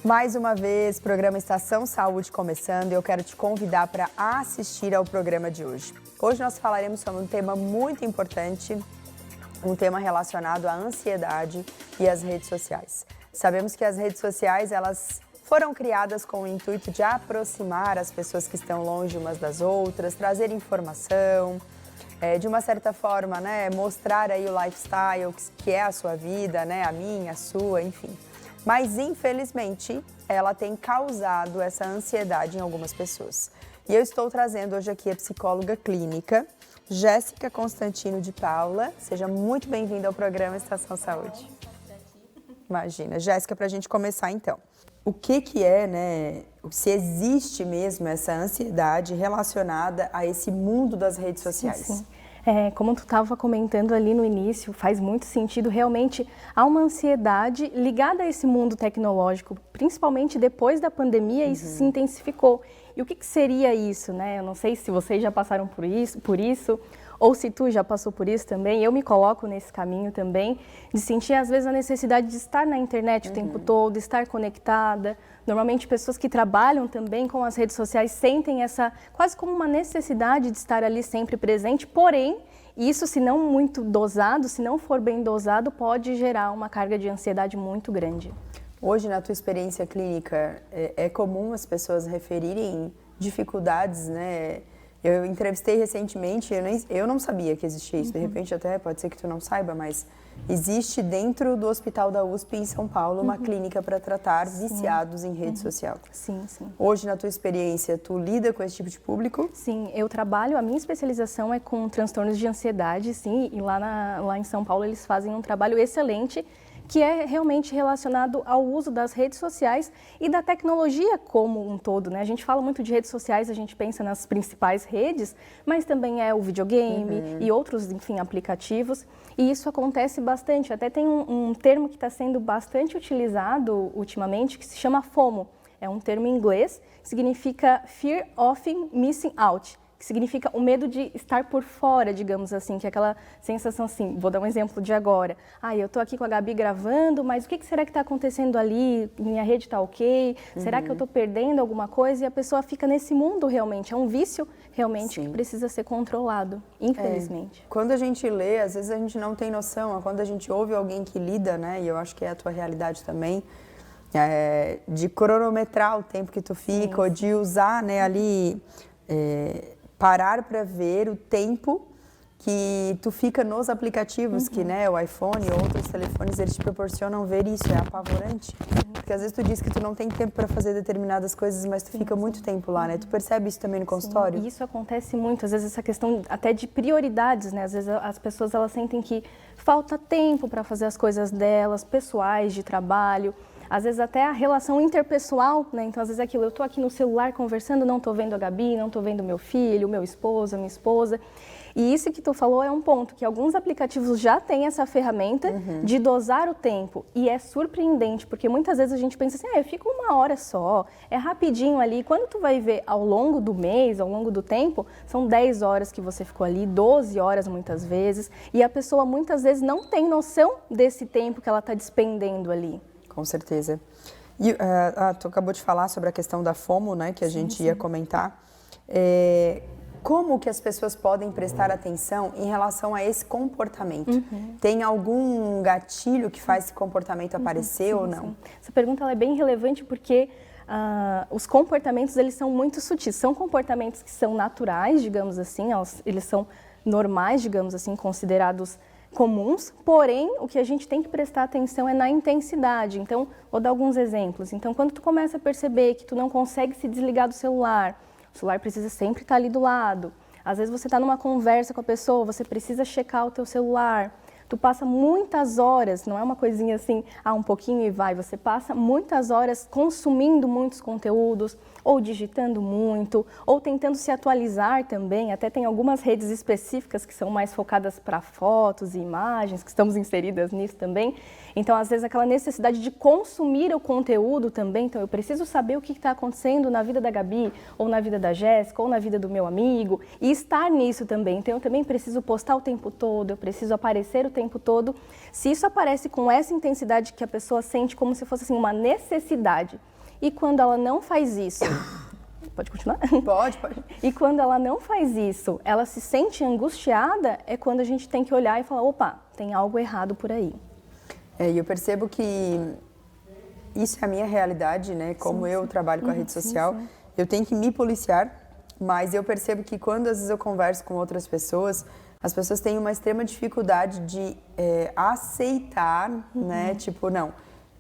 Mais uma vez, programa Estação Saúde começando e eu quero te convidar para assistir ao programa de hoje. Hoje nós falaremos sobre um tema muito importante, um tema relacionado à ansiedade e às redes sociais. Sabemos que as redes sociais, elas foram criadas com o intuito de aproximar as pessoas que estão longe umas das outras, trazer informação, de uma certa forma, né, mostrar aí o lifestyle que é a sua vida, né, a minha, a sua, enfim. Mas, infelizmente, ela tem causado essa ansiedade em algumas pessoas. E eu estou trazendo hoje aqui a psicóloga clínica, Jéssica Constantino de Paula. Seja muito bem-vinda ao programa Estação Saúde. Imagina. Jéssica, para a gente começar, então. O que é, né, se existe mesmo essa ansiedade relacionada a esse mundo das redes sociais? Sim. Como tu estava comentando ali no início, faz muito sentido, realmente há uma ansiedade ligada a esse mundo tecnológico, principalmente depois da pandemia, isso se intensificou. E o que seria isso, né? Eu não sei se vocês já passaram por isso, ou se tu já passou por isso também. Eu me coloco nesse caminho também, de sentir às vezes a necessidade de estar na internet o tempo todo, estar conectada. Normalmente pessoas que trabalham também com as redes sociais sentem essa quase como uma necessidade de estar ali sempre presente, porém, isso se não muito dosado, se não for bem dosado, pode gerar uma carga de ansiedade muito grande. Hoje, na tua experiência clínica, é comum as pessoas referirem dificuldades, né? Eu entrevistei recentemente, eu não sabia que existia isso, de repente até pode ser que tu não saiba, mas existe dentro do Hospital da USP em São Paulo uma clínica para tratar viciados em rede social. Sim. Hoje, na tua experiência, tu lida com esse tipo de público? Sim, eu trabalho, a minha especialização é com transtornos de ansiedade, sim, e lá em São Paulo eles fazem um trabalho excelente, que é realmente relacionado ao uso das redes sociais e da tecnologia como um todo, né? A gente fala muito de redes sociais, a gente pensa nas principais redes, mas também é o videogame e outros, enfim, aplicativos. E isso acontece bastante. Até tem um termo que está sendo bastante utilizado ultimamente, que se chama FOMO. É um termo em inglês, que significa Fear of Missing Out, que significa o medo de estar por fora, digamos assim, que é aquela sensação assim, vou dar um exemplo de agora. Eu tô aqui com a Gabi gravando, mas o que será que está acontecendo ali? Minha rede está ok? Será que eu tô perdendo alguma coisa? E a pessoa fica nesse mundo realmente, é um vício realmente que precisa ser controlado, infelizmente. Quando a gente lê, às vezes a gente não tem noção, quando a gente ouve alguém que lida, né, e eu acho que é a tua realidade também, de cronometrar o tempo que tu fica, ou de usar, né, ali... parar para ver o tempo que tu fica nos aplicativos, que, né, o iPhone e outros telefones, eles te proporcionam ver isso, é apavorante. Porque às vezes tu diz que tu não tem tempo para fazer determinadas coisas, mas tu fica muito tempo lá, né? Tu percebe isso também no consultório? Sim, isso acontece muito, às vezes essa questão até de prioridades, né? Às vezes as pessoas, elas sentem que falta tempo para fazer as coisas delas, pessoais, de trabalho. Às vezes até a relação interpessoal, né? Então às vezes eu tô aqui no celular conversando, não tô vendo a Gabi, não tô vendo meu filho, meu esposo, a minha esposa. E isso que tu falou é um ponto, que alguns aplicativos já têm essa ferramenta de dosar o tempo. E é surpreendente, porque muitas vezes a gente pensa assim, eu fico 1 hora só, é rapidinho ali. Quando tu vai ver ao longo do mês, ao longo do tempo, são 10 horas que você ficou ali, 12 horas muitas vezes. E a pessoa muitas vezes não tem noção desse tempo que ela está despendendo ali. Com certeza. E tu acabou de falar sobre a questão da FOMO, né, que a gente ia comentar. Como que as pessoas podem prestar atenção em relação a esse comportamento? Tem algum gatilho que faz esse comportamento aparecer ou não? Sim. Essa pergunta ela é bem relevante porque os comportamentos eles são muito sutis. São comportamentos que são naturais, digamos assim, eles são normais, digamos assim, considerados comuns, porém, o que a gente tem que prestar atenção é na intensidade. Então, vou dar alguns exemplos. Então, quando tu começa a perceber que tu não consegue se desligar do celular, o celular precisa sempre estar ali do lado. Às vezes você está numa conversa com a pessoa, você precisa checar o teu celular. tu passa muitas horas, não é uma coisinha assim, um pouquinho e vai, você passa muitas horas consumindo muitos conteúdos, ou digitando muito, ou tentando se atualizar também, até tem algumas redes específicas que são mais focadas para fotos e imagens, que estamos inseridas nisso também. Então, às vezes, aquela necessidade de consumir o conteúdo também, então eu preciso saber o que está acontecendo na vida da Gabi, ou na vida da Jéssica, ou na vida do meu amigo, e estar nisso também. Então, eu também preciso postar o tempo todo, eu preciso aparecer o tempo todo. Se isso aparece com essa intensidade que a pessoa sente como se fosse assim, uma necessidade, e quando ela não faz isso, pode continuar? Pode. E quando ela não faz isso, ela se sente angustiada, é quando a gente tem que olhar e falar, opa, tem algo errado por aí. E eu percebo que isso é a minha realidade, né? Como eu trabalho com a rede social, eu tenho que me policiar, mas eu percebo que quando às vezes eu converso com outras pessoas, as pessoas têm uma extrema dificuldade de aceitar, né? Tipo, não,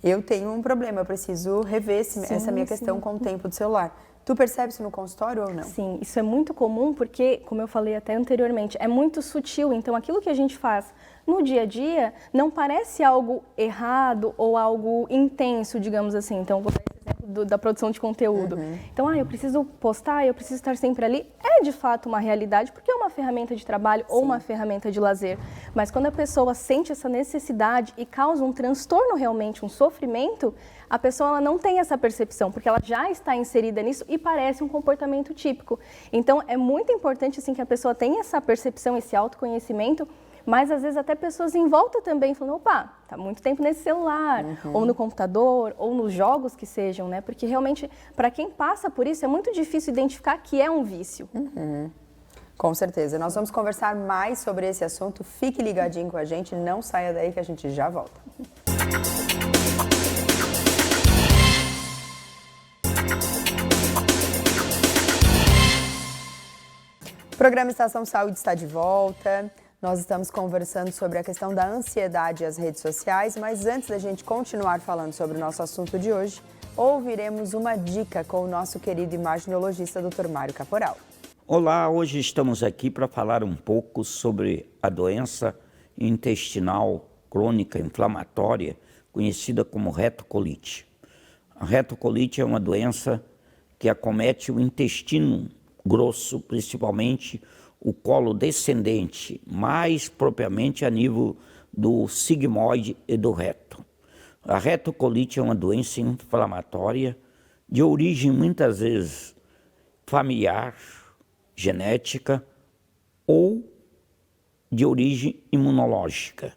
eu tenho um problema, eu preciso rever essa minha questão com o tempo do celular. Tu percebe isso no consultório ou não? Sim, isso é muito comum porque, como eu falei até anteriormente, é muito sutil. Então, aquilo que a gente faz no dia a dia não parece algo errado ou algo intenso, digamos assim. Então, vou dar esse exemplo da produção de conteúdo. Então, eu preciso postar, eu preciso estar sempre ali. É de fato uma realidade porque é uma ferramenta de trabalho ou uma ferramenta de lazer. Mas quando a pessoa sente essa necessidade e causa um transtorno realmente, um sofrimento, a pessoa ela não tem essa percepção, porque ela já está inserida nisso e parece um comportamento típico. Então, é muito importante assim, que a pessoa tenha essa percepção, esse autoconhecimento, mas às vezes até pessoas em volta também falando, opa, tá muito tempo nesse celular, ou no computador, ou nos jogos que sejam, né? Porque realmente, para quem passa por isso, é muito difícil identificar que é um vício. Com certeza. Nós vamos conversar mais sobre esse assunto. Fique ligadinho com a gente, não saia daí que a gente já volta. O programa Estação Saúde está de volta. Nós estamos conversando sobre a questão da ansiedade e as redes sociais, mas antes da gente continuar falando sobre o nosso assunto de hoje, ouviremos uma dica com o nosso querido imaginologista Dr. Mário Caporal. Olá, hoje estamos aqui para falar um pouco sobre a doença intestinal crônica inflamatória, conhecida como retocolite. A retocolite é uma doença que acomete o intestino grosso, principalmente o colo descendente, mais propriamente a nível do sigmoide e do reto. A retocolite é uma doença inflamatória de origem muitas vezes familiar, genética ou de origem imunológica,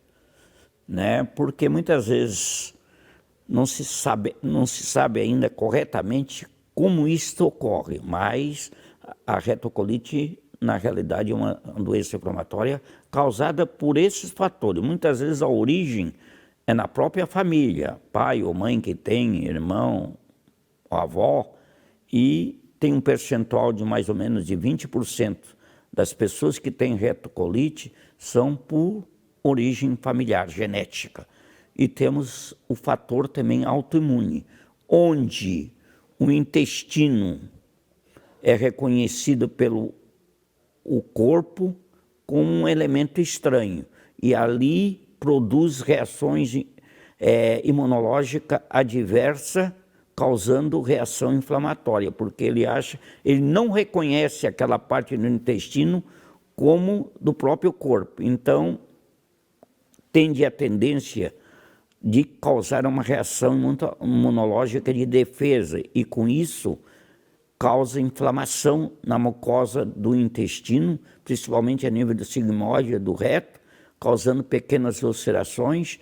né? Porque muitas vezes não se sabe ainda corretamente como isto ocorre, mas a retocolite, na realidade, é uma doença inflamatória causada por esses fatores. Muitas vezes a origem é na própria família, pai ou mãe que tem, irmão ou avó, e tem um percentual de mais ou menos de 20% das pessoas que têm retocolite são por origem familiar, genética. E temos o fator também autoimune, onde o intestino é reconhecido pelo corpo como um elemento estranho e ali produz reações imunológicas adversas, causando reação inflamatória, porque ele não reconhece aquela parte do intestino como do próprio corpo. Então, tende a tendência de causar uma reação imunológica de defesa e, com isso, causa inflamação na mucosa do intestino, principalmente a nível do sigmoide e do reto, causando pequenas ulcerações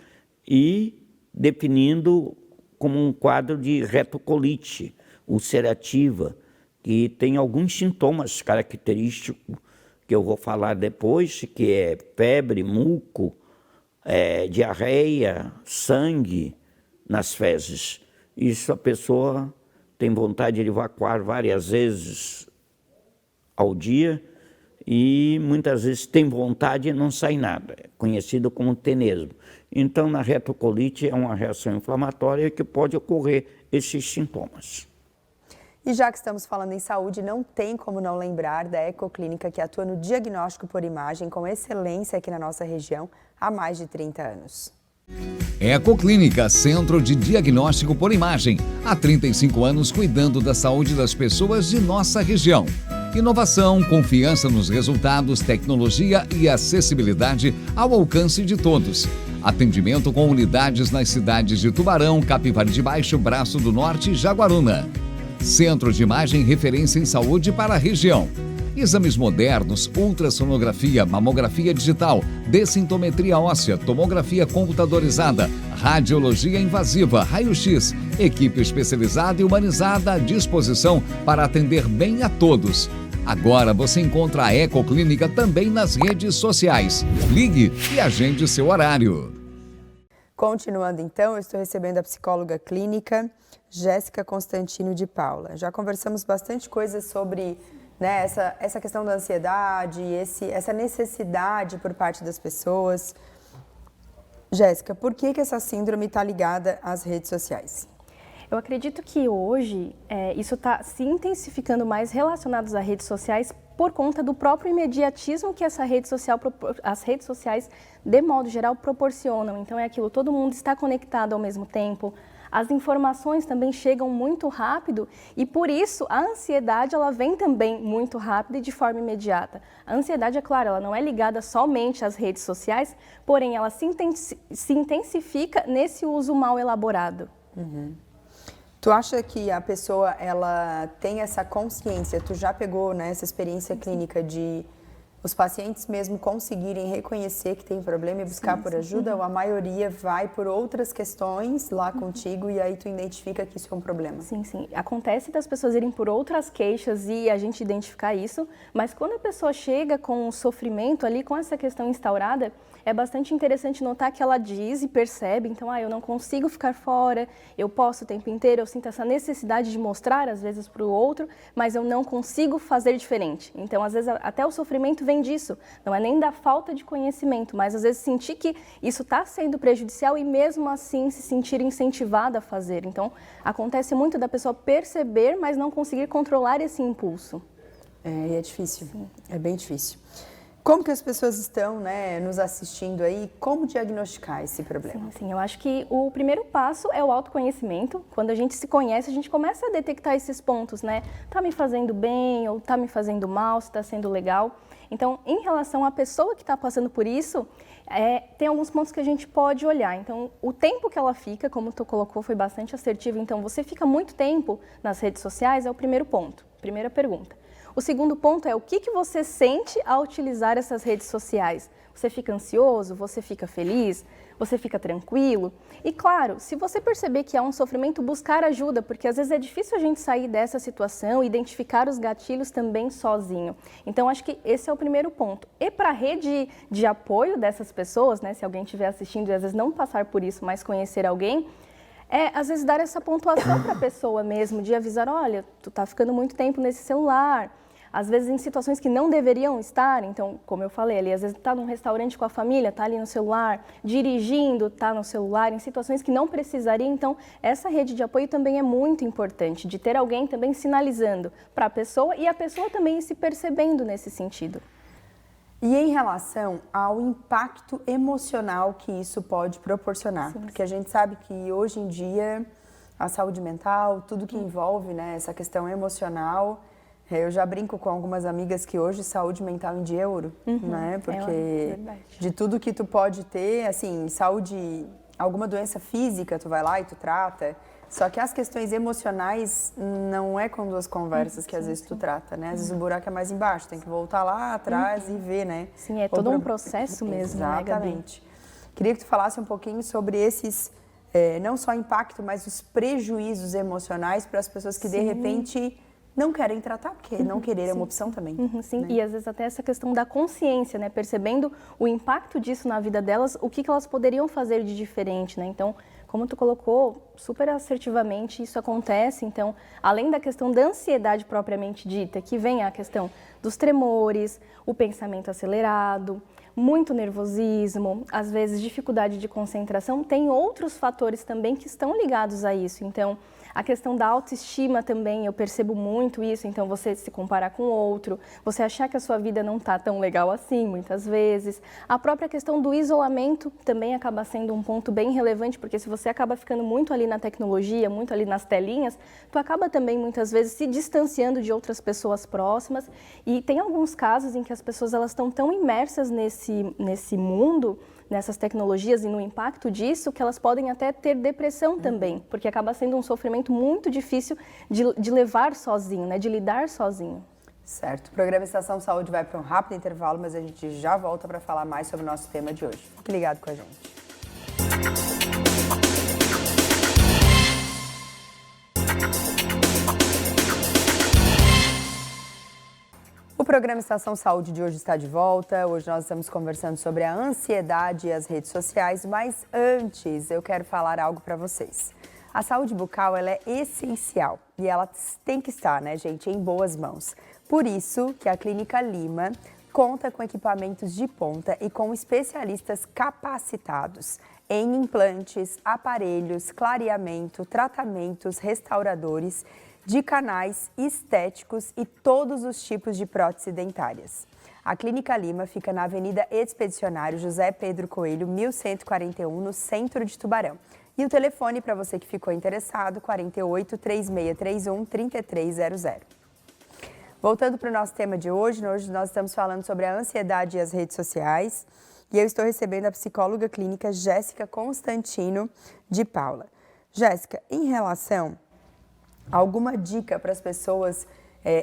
e definindo como um quadro de retocolite ulcerativa, que tem alguns sintomas característicos que eu vou falar depois, que é febre, muco, diarreia, sangue nas fezes. Isso a pessoa tem vontade de evacuar várias vezes ao dia e muitas vezes tem vontade e não sai nada, é conhecido como tenesmo. Então, na retocolite é uma reação inflamatória que pode ocorrer esses sintomas. E já que estamos falando em saúde, não tem como não lembrar da Ecoclínica, que atua no diagnóstico por imagem com excelência aqui na nossa região há mais de 30 anos. Ecoclínica, Centro de Diagnóstico por Imagem. Há 35 anos cuidando da saúde das pessoas de nossa região. Inovação, confiança nos resultados, tecnologia e acessibilidade ao alcance de todos. Atendimento com unidades nas cidades de Tubarão, Capivari de Baixo, Braço do Norte e Jaguaruna. Centro de Imagem referência em saúde para a região. Exames modernos, ultrassonografia, mamografia digital, dessintometria óssea, tomografia computadorizada, radiologia invasiva, raio-x, equipe especializada e humanizada à disposição para atender bem a todos. Agora você encontra a Ecoclínica também nas redes sociais. Ligue e agende seu horário. Continuando então, eu estou recebendo a psicóloga clínica Jéssica Constantino de Paula. Já conversamos bastante coisas sobre essa questão da ansiedade, essa necessidade por parte das pessoas. Jéssica, por que essa síndrome está ligada às redes sociais? Eu acredito que hoje isso está se intensificando mais relacionados às redes sociais por conta do próprio imediatismo que as redes sociais, de modo geral, proporcionam. Então é aquilo, todo mundo está conectado ao mesmo tempo, as informações também chegam muito rápido e por isso a ansiedade ela vem também muito rápido e de forma imediata. A ansiedade, é claro, ela não é ligada somente às redes sociais, porém ela se intensifica nesse uso mal elaborado. Uhum. Tu acha que a pessoa ela tem essa consciência? Tu já pegou essa experiência clínica de os pacientes mesmo conseguirem reconhecer que tem problema e buscar por ajuda, ou a maioria vai por outras questões lá contigo e aí tu identifica que isso é um problema? Sim, sim. Acontece das pessoas irem por outras queixas e a gente identificar isso, mas quando a pessoa chega com o sofrimento ali, com essa questão instaurada, é bastante interessante notar que ela diz e percebe, então, eu não consigo ficar fora, eu posso o tempo inteiro, eu sinto essa necessidade de mostrar, às vezes, para o outro, mas eu não consigo fazer diferente. Então, às vezes, até o sofrimento vem disso, não é nem da falta de conhecimento, mas às vezes sentir que isso está sendo prejudicial e mesmo assim se sentir incentivada a fazer. Então, acontece muito da pessoa perceber, mas não conseguir controlar esse impulso. É difícil, é bem difícil. Como que as pessoas estão nos assistindo aí? Como diagnosticar esse problema? Sim, eu acho que o primeiro passo é o autoconhecimento. Quando a gente se conhece, a gente começa a detectar esses pontos, Tá me fazendo bem ou tá me fazendo mal, se tá sendo legal. Então, em relação à pessoa que está passando por isso, tem alguns pontos que a gente pode olhar. Então, o tempo que ela fica, como tu colocou, foi bastante assertivo. Então, você fica muito tempo nas redes sociais, é o primeiro ponto, primeira pergunta. O segundo ponto é o que você sente ao utilizar essas redes sociais. Você fica ansioso? Você fica feliz? Você fica tranquilo? E claro, se você perceber que há um sofrimento, buscar ajuda, porque às vezes é difícil a gente sair dessa situação e identificar os gatilhos também sozinho. Então, acho que esse é o primeiro ponto. E para a rede de apoio dessas pessoas, se alguém estiver assistindo e às vezes não passar por isso, mas conhecer alguém, às vezes dar essa pontuação para a pessoa mesmo, de avisar, olha, tu tá ficando muito tempo nesse celular, às vezes em situações que não deveriam estar, então, como eu falei ali, às vezes está num restaurante com a família, está ali no celular, dirigindo, está no celular, em situações que não precisaria, então essa rede de apoio também é muito importante, de ter alguém também sinalizando para a pessoa e a pessoa também se percebendo nesse sentido. E em relação ao impacto emocional que isso pode proporcionar, porque a gente sabe que hoje em dia a saúde mental, tudo que envolve essa questão emocional, eu já brinco com algumas amigas que hoje saúde mental em dia é ouro, porque de tudo que tu pode ter, assim, saúde, alguma doença física, tu vai lá e tu trata, só que as questões emocionais não é com duas conversas que às vezes tu trata, Às vezes o buraco é mais embaixo, tem que voltar lá atrás e ver, Sim, é todo um processo mesmo, Exatamente. Queria que tu falasse um pouquinho sobre esses, não só impacto, mas os prejuízos emocionais para as pessoas que de repente não querem tratar, porque não querer é uma opção também. E às vezes até essa questão da consciência, percebendo o impacto disso na vida delas, o que elas poderiam fazer de diferente, Então, como tu colocou, super assertivamente isso acontece, então, além da questão da ansiedade propriamente dita, que vem a questão dos tremores, o pensamento acelerado, muito nervosismo, às vezes dificuldade de concentração, tem outros fatores também que estão ligados a isso, então, A questão da autoestima também, eu percebo muito isso, então você se comparar com o outro, você achar que a sua vida não está tão legal assim, muitas vezes. A própria questão do isolamento também acaba sendo um ponto bem relevante, porque se você acaba ficando muito ali na tecnologia, muito ali nas telinhas, tu acaba também muitas vezes se distanciando de outras pessoas próximas. E tem alguns casos em que as pessoas elas estão tão imersas nesse mundo, nessas tecnologias e no impacto disso, que elas podem até ter depressão também, porque acaba sendo um sofrimento muito difícil de levar sozinho, né, de lidar sozinho. Certo. O programa Estação Saúde vai para um rápido intervalo, mas a gente já volta para falar mais sobre o nosso tema de hoje. Fique ligado com a gente. O programa Estação Saúde de hoje está de volta. Hoje nós estamos conversando sobre a ansiedade e as redes sociais, mas antes eu quero falar algo para vocês. A saúde bucal ela é essencial e ela tem que estar, né, gente, em boas mãos. Por isso que a Clínica Lima conta com equipamentos de ponta e com especialistas capacitados em implantes, aparelhos, clareamento, tratamentos, restauradores, de canais estéticos e todos os tipos de próteses dentárias. A Clínica Lima fica na Avenida Expedicionário José Pedro Coelho, 1141, no centro de Tubarão. E o telefone para você que ficou interessado, 48 3631 3300. Voltando para o nosso tema de hoje nós estamos falando sobre a ansiedade e as redes sociais. E eu estou recebendo a psicóloga clínica Jéssica Constantino de Paula. Jéssica, em relação alguma dica para as pessoas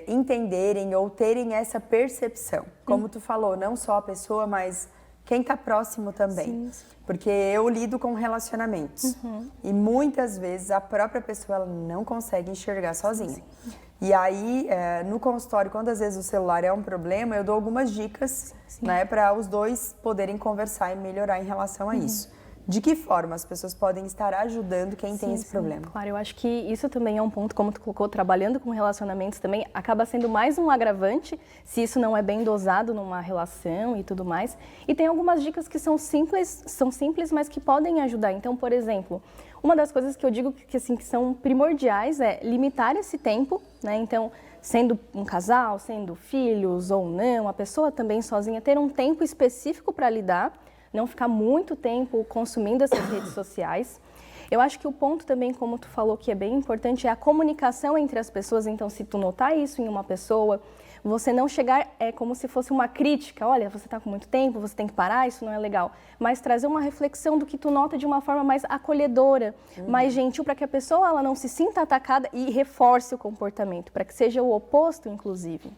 entenderem ou terem essa percepção? Como tu falou, não só a pessoa, mas quem está próximo também. Sim. Porque eu lido com relacionamentos. E muitas vezes a própria pessoa ela não consegue enxergar sozinha. Sim. E aí, no consultório, quando às vezes o celular é um problema, eu dou algumas dicas, né, para os dois poderem conversar e melhorar em relação a isso. De que forma as pessoas podem estar ajudando quem tem esse problema? Claro, eu acho que isso também é um ponto, como tu colocou, trabalhando com relacionamentos também, acaba sendo mais um agravante, se isso não é bem dosado numa relação e tudo mais. E tem algumas dicas que são simples, mas que podem ajudar. Então, por exemplo, uma das coisas que eu digo que são primordiais é limitar esse tempo, né? Então, sendo um casal, sendo filhos ou não, a pessoa também sozinha, ter um tempo específico para lidar, não ficar muito tempo consumindo essas redes sociais. Eu acho que o ponto também, como tu falou, que é bem importante, é a comunicação entre as pessoas. Então, se tu notar isso em uma pessoa, você não chegar como se fosse uma crítica. Olha, você está com muito tempo, você tem que parar, isso não é legal. Mas trazer uma reflexão do que tu nota de uma forma mais acolhedora, mais gentil, para que a pessoa ela não se sinta atacada e reforce o comportamento, para que seja o oposto, inclusive.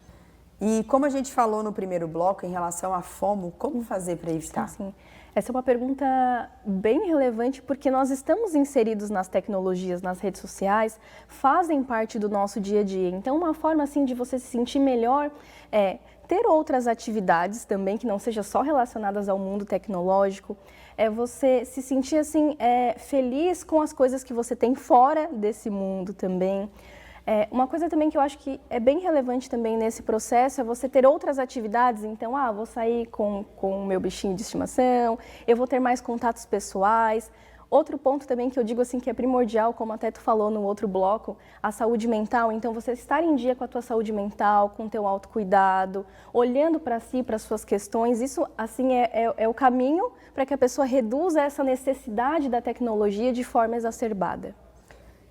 E como a gente falou no primeiro bloco, em relação à FOMO, como fazer para evitar? Sim. Essa é uma pergunta bem relevante, porque nós estamos inseridos nas tecnologias, nas redes sociais, fazem parte do nosso dia a dia. Então, uma forma assim de você se sentir melhor é ter outras atividades também, que não sejam só relacionadas ao mundo tecnológico, é você se sentir assim, feliz com as coisas que você tem fora desse mundo também. Uma coisa também que eu acho que é bem relevante também nesse processo é você ter outras atividades. Então, vou sair com o meu bichinho de estimação, eu vou ter mais contatos pessoais. Outro ponto também que eu digo assim que é primordial, como até tu falou no outro bloco, a saúde mental. Então, você estar em dia com a tua saúde mental, com o teu autocuidado, olhando para si, para as suas questões, isso assim é o caminho para que a pessoa reduza essa necessidade da tecnologia de forma exacerbada.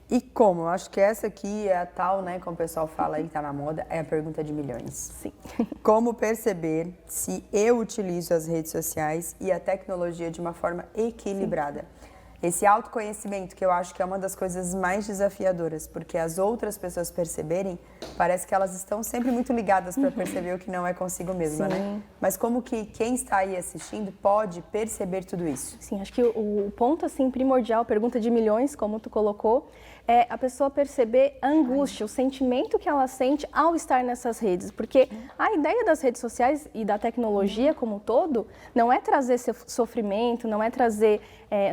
E como? Eu acho que essa aqui é a tal, né, como o pessoal fala aí que tá na moda, é a pergunta de milhões. Sim. Como perceber se eu utilizo as redes sociais e a tecnologia de uma forma equilibrada? Sim. Esse autoconhecimento, que eu acho que é uma das coisas mais desafiadoras, porque as outras pessoas perceberem, parece que elas estão sempre muito ligadas para perceber o que não é consigo mesma, né? Mas como que quem está aí assistindo pode perceber tudo isso? Sim, acho que o ponto assim primordial, pergunta de milhões, como tu colocou, é a pessoa perceber a angústia, o sentimento que ela sente ao estar nessas redes. Porque a ideia das redes sociais e da tecnologia como um todo não é trazer sofrimento, não é trazer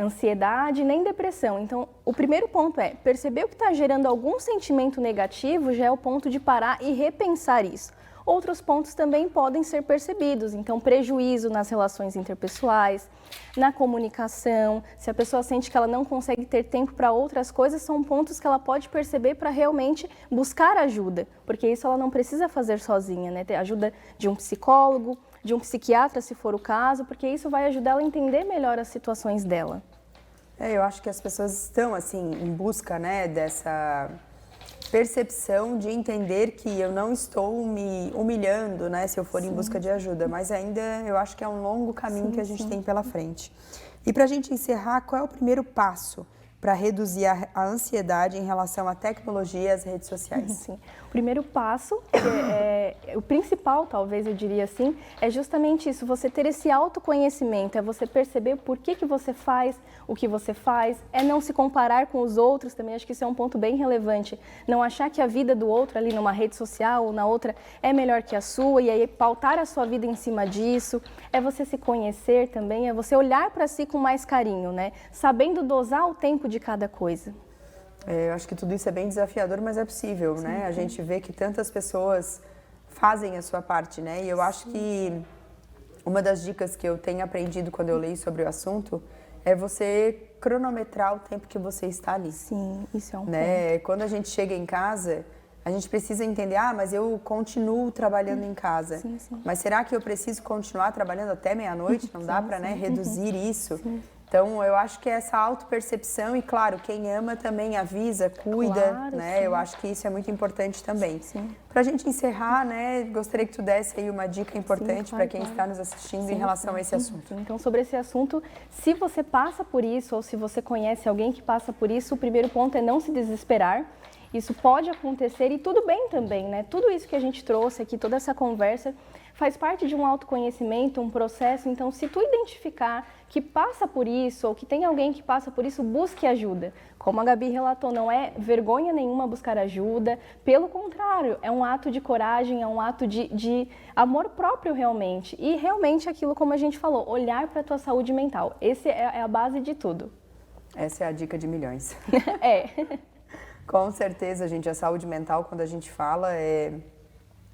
ansiedade nem depressão. Então, o primeiro ponto é perceber o que está gerando algum sentimento negativo, já é o ponto de parar e repensar isso. outros pontos também podem ser percebidos. Então, prejuízo nas relações interpessoais, na comunicação, se a pessoa sente que ela não consegue ter tempo para outras coisas, são pontos que ela pode perceber para realmente buscar ajuda, porque isso ela não precisa fazer sozinha, né? Ter ajuda de um psicólogo, de um psiquiatra, se for o caso, porque isso vai ajudar ela a entender melhor as situações dela. Eu acho que as pessoas estão, assim, em busca, né, dessa percepção de entender que eu não estou me humilhando, né, se eu for em busca de ajuda, mas ainda eu acho que é um longo caminho que a gente tem pela frente. E para a gente encerrar, qual é o primeiro passo para reduzir a ansiedade em relação à tecnologia e às redes sociais? Sim. O primeiro passo, o principal, talvez eu diria assim, é justamente isso, você ter esse autoconhecimento, é você perceber por que você faz o que você faz, é não se comparar com os outros também, acho que isso é um ponto bem relevante, não achar que a vida do outro ali numa rede social ou na outra é melhor que a sua e aí pautar a sua vida em cima disso, é você se conhecer também, é você olhar para si com mais carinho, né? Sabendo dosar o tempo de cada coisa. Eu acho que tudo isso é bem desafiador, mas é possível, né? A gente vê que tantas pessoas fazem a sua parte, né? E eu acho que uma das dicas que eu tenho aprendido quando eu leio sobre o assunto é você cronometrar o tempo que você está ali. Sim, isso é um ponto. Quando a gente chega em casa, a gente precisa entender, mas eu continuo trabalhando em casa. Sim. Mas será que eu preciso continuar trabalhando até meia-noite? Não dá para, né, reduzir isso? Sim. Então, eu acho que é essa autopercepção e, claro, quem ama também avisa, cuida, claro, né? Sim. Eu acho que isso é muito importante também. Sim. Para a gente encerrar, né, gostaria que tu desse aí uma dica importante para quem está nos assistindo em relação a esse assunto. Então, sobre esse assunto, se você passa por isso ou se você conhece alguém que passa por isso, o primeiro ponto é não se desesperar. Isso pode acontecer e tudo bem também, né? Tudo isso que a gente trouxe aqui, toda essa conversa, faz parte de um autoconhecimento, um processo. Então, se tu identificar que passa por isso ou que tem alguém que passa por isso, busque ajuda. Como a Gabi relatou, não é vergonha nenhuma buscar ajuda, pelo contrário, é um ato de coragem, é um ato de amor próprio realmente. E realmente aquilo, como a gente falou, olhar para a tua saúde mental. Essa é a base de tudo. Essa é a dica de milhões. É. Com certeza, gente, a saúde mental, quando a gente fala, é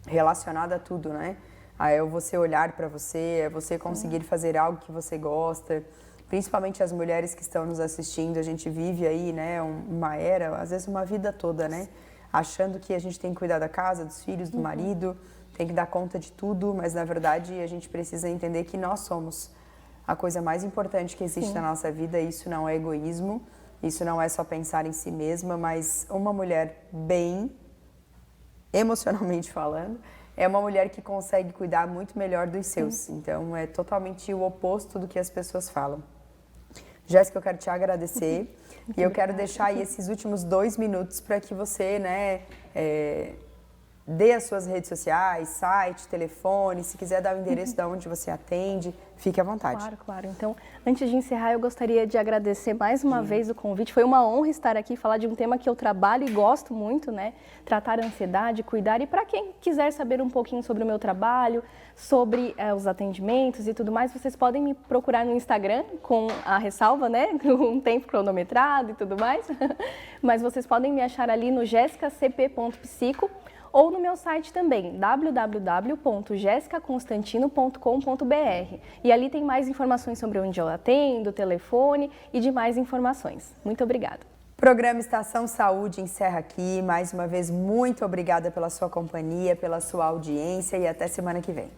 relacionada a tudo, né? É você olhar para você, é você conseguir fazer algo que você gosta. Principalmente as mulheres que estão nos assistindo, a gente vive aí, né, uma era, às vezes uma vida toda, né? Achando que a gente tem que cuidar da casa, dos filhos, do marido, tem que dar conta de tudo, mas na verdade a gente precisa entender que nós somos a coisa mais importante que existe na nossa vida. Isso não é egoísmo. Isso não é só pensar em si mesma, mas uma mulher bem, emocionalmente falando, é uma mulher que consegue cuidar muito melhor dos seus. Então, é totalmente o oposto do que as pessoas falam. Jéssica, eu quero te agradecer e eu quero deixar aí esses últimos 2 minutos para que você, né, dê as suas redes sociais, site, telefone, se quiser dar o endereço de onde você atende, fique à vontade. Claro. Então, antes de encerrar, eu gostaria de agradecer mais uma vez o convite. Foi uma honra estar aqui e falar de um tema que eu trabalho e gosto muito, né? Tratar a ansiedade, cuidar. E para quem quiser saber um pouquinho sobre o meu trabalho, sobre os atendimentos e tudo mais, vocês podem me procurar no Instagram com a ressalva, né? Um tempo cronometrado e tudo mais. Mas vocês podem me achar ali no jessicacp.psico ou no meu site também, www.jessicaconstantino.com.br. E ali tem mais informações sobre onde eu atendo, telefone e demais informações. Muito obrigada. Programa Estação Saúde encerra aqui. Mais uma vez, muito obrigada pela sua companhia, pela sua audiência e até semana que vem.